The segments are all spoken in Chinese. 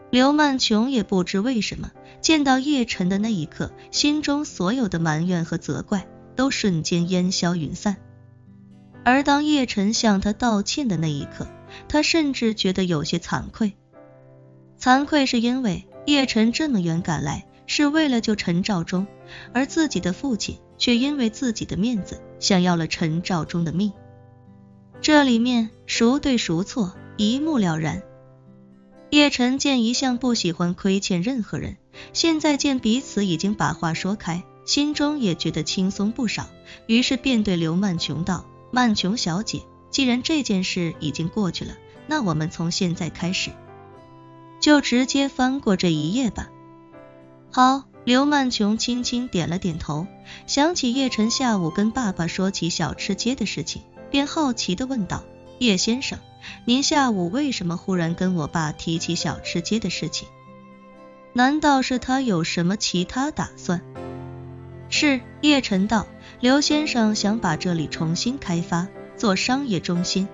刘曼琼也不知为什么，见到叶晨的那一刻，心中所有的埋怨和责怪都瞬间烟消云散。而当叶晨向他道歉的那一刻，他甚至觉得有些惭愧。惭愧是因为叶晨这么远赶来，是为了救陈兆忠，而自己的父亲却因为自己的面子，想要了陈兆忠的命。这里面孰对孰错，一目了然。叶晨见一向不喜欢亏欠任何人，现在见彼此已经把话说开，心中也觉得轻松不少，于是便对刘曼琼道：曼琼小姐，既然这件事已经过去了，那我们从现在开始就直接翻过这一页吧。好，刘曼琼轻轻点了点头，想起叶晨下午跟爸爸说起小吃街的事情，便好奇地问道：叶先生，您下午为什么忽然跟我爸提起小吃街的事情？难道是他有什么其他打算？是，叶晨道，刘先生想把这里重新开发，做商业中心。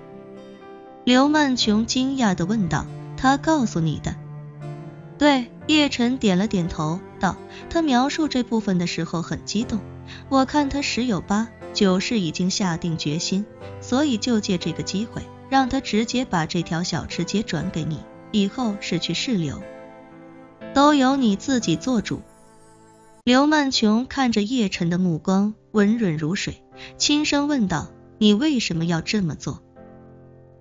刘曼琼惊讶地问道：他告诉你的？对，叶晨点了点头道，他描述这部分的时候很激动，我看他十有八九是已经下定决心，所以就借这个机会让他直接把这条小吃街转给你，以后是去是留都由你自己做主。刘曼琼看着叶晨的目光温润如水，轻声问道：你为什么要这么做？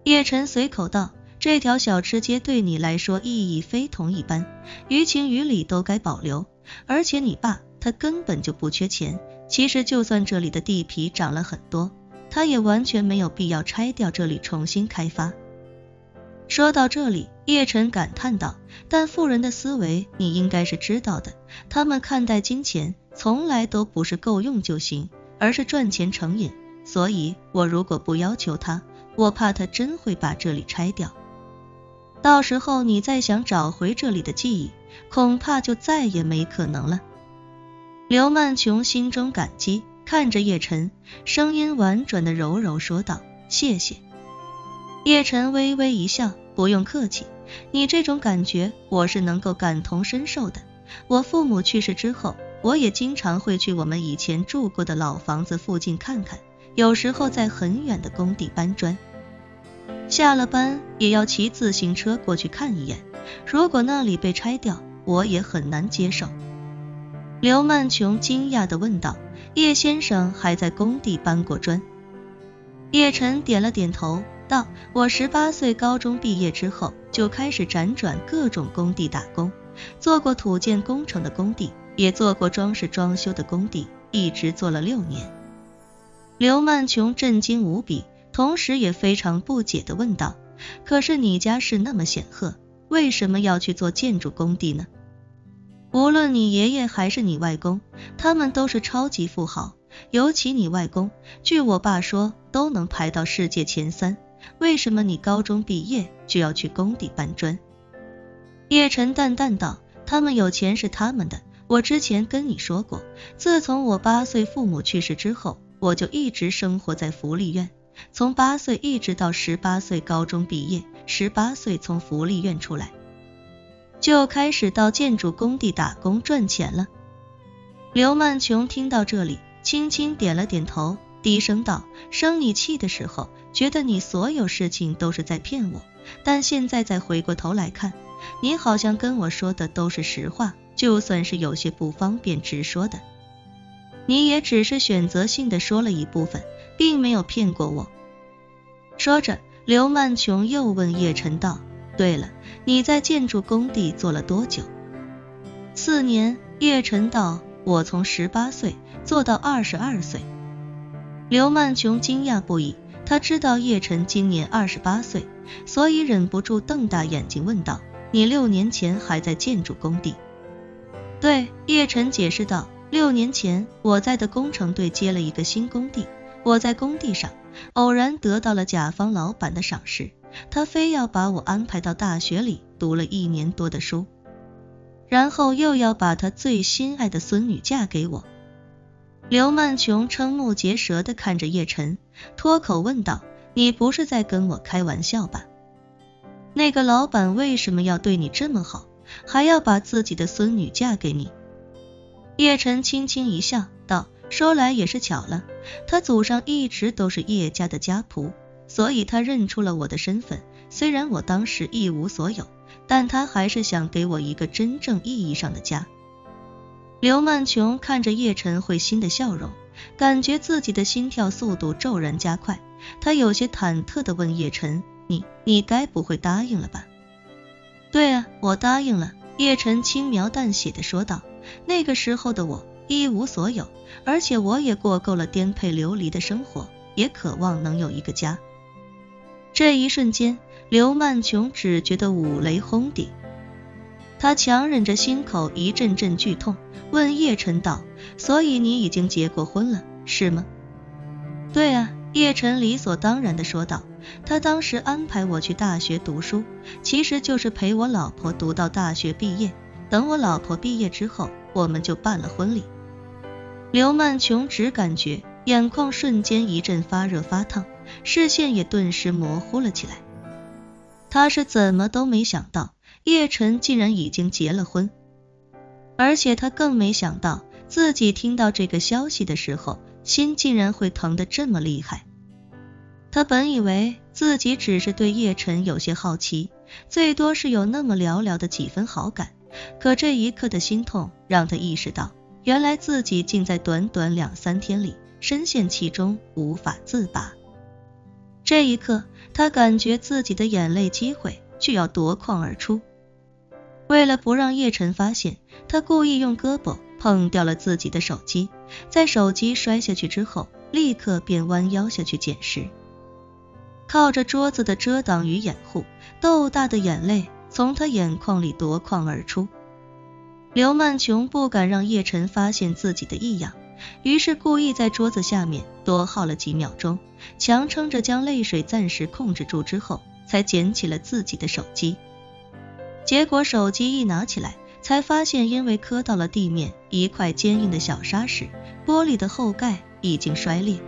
叶晨随口道：这条小吃街对你来说意义非同一般，于情于理都该保留，而且你爸他根本就不缺钱，其实就算这里的地皮涨了很多，他也完全没有必要拆掉这里重新开发。说到这里，叶晨感叹道：但富人的思维你应该是知道的，他们看待金钱从来都不是够用就行，而是赚钱成瘾，所以我如果不要求他，我怕他真会把这里拆掉，到时候你再想找回这里的记忆，恐怕就再也没可能了。刘曼琼心中感激，看着叶晨，声音婉转的柔柔说道：谢谢。叶晨微微一笑：不用客气，你这种感觉我是能够感同身受的，我父母去世之后，我也经常会去我们以前住过的老房子附近看看，有时候在很远的工地搬砖，下了班也要骑自行车过去看一眼，如果那里被拆掉，我也很难接受。刘曼琼惊讶地问道：叶先生还在工地搬过砖？叶晨点了点头道：我18岁高中毕业之后就开始辗转各种工地打工，做过土建工程的工地，也做过装饰装修的工地，一直做了6年。刘曼琼震惊无比，同时也非常不解地问道：可是你家世那么显赫，为什么要去做建筑工地呢？无论你爷爷还是你外公，他们都是超级富豪，尤其你外公，据我爸说都能排到世界前3，为什么你高中毕业就要去工地搬砖？叶晨淡淡道：他们有钱是他们的，我之前跟你说过，自从我8岁父母去世之后，我就一直生活在福利院，从8岁一直到18岁高中毕业，18岁从福利院出来，就开始到建筑工地打工赚钱了。刘曼琼听到这里，轻轻点了点头，低声道：生你气的时候，觉得你所有事情都是在骗我，但现在再回过头来看，你好像跟我说的都是实话，就算是有些不方便直说的，你也只是选择性的说了一部分，并没有骗过我。说着，刘曼琼又问叶晨道：对了，你在建筑工地做了多久？4年。叶晨道：我从18岁做到22岁。刘曼琼惊讶不已，他知道叶晨今年28岁，所以忍不住瞪大眼睛问道：你6年前还在建筑工地？对，叶晨解释道，6年前我在的工程队接了一个新工地，我在工地上偶然得到了甲方老板的赏识，他非要把我安排到大学里读了1年多的书，然后又要把他最心爱的孙女嫁给我。刘曼琼瞠目结舌地看着叶晨，脱口问道：你不是在跟我开玩笑吧？那个老板为什么要对你这么好，还要把自己的孙女嫁给你？叶晨轻轻一笑道，说来也是巧了，他祖上一直都是叶家的家仆，所以他认出了我的身份，虽然我当时一无所有，但他还是想给我一个真正意义上的家。刘曼琼看着叶晨会心的笑容，感觉自己的心跳速度骤然加快，他有些忐忑地问叶晨，你该不会答应了吧？对啊，我答应了，叶晨轻描淡写地说道，那个时候的我一无所有，而且我也过够了颠沛流离的生活，也渴望能有一个家。这一瞬间，刘曼琼只觉得五雷轰顶，他强忍着心口一阵阵剧痛，问叶晨道，所以你已经结过婚了，是吗？对啊，叶晨理所当然地说道，他当时安排我去大学读书，其实就是陪我老婆读到大学毕业，等我老婆毕业之后，我们就办了婚礼。刘曼琼只感觉眼眶瞬间一阵发热发烫，视线也顿时模糊了起来。他是怎么都没想到叶晨竟然已经结了婚，而且他更没想到自己听到这个消息的时候，心竟然会疼得这么厉害。他本以为自己只是对叶晨有些好奇，最多是有那么寥寥的几分好感，可这一刻的心痛让他意识到，原来自己竟在短短2-3天里深陷其中无法自拔。这一刻，他感觉自己的眼泪机会就要夺眶而出。为了不让叶晨发现，他故意用胳膊碰掉了自己的手机，在手机摔下去之后，立刻便弯腰下去捡拾。靠着桌子的遮挡与掩护，豆大的眼泪从他眼眶里夺眶而出。刘曼琼不敢让叶晨发现自己的异样，于是故意在桌子下面多耗了几秒钟，强撑着将泪水暂时控制住之后，才捡起了自己的手机。结果手机一拿起来，才发现因为磕到了地面一块坚硬的小砂石，玻璃的后盖已经摔裂。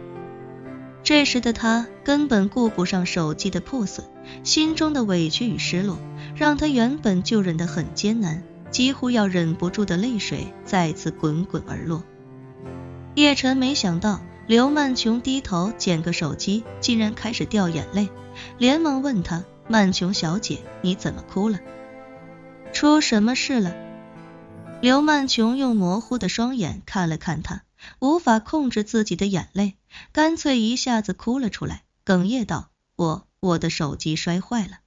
这时的他根本顾不上手机的破损，心中的委屈与失落让他原本就忍得很艰难，几乎要忍不住的泪水再次滚滚而落。叶晨没想到刘曼琼低头捡个手机竟然开始掉眼泪，连忙问他，曼琼小姐，你怎么哭了？出什么事了？刘曼琼用模糊的双眼看了看他，无法控制自己的眼泪，干脆一下子哭了出来，哽咽道，我的手机摔坏了。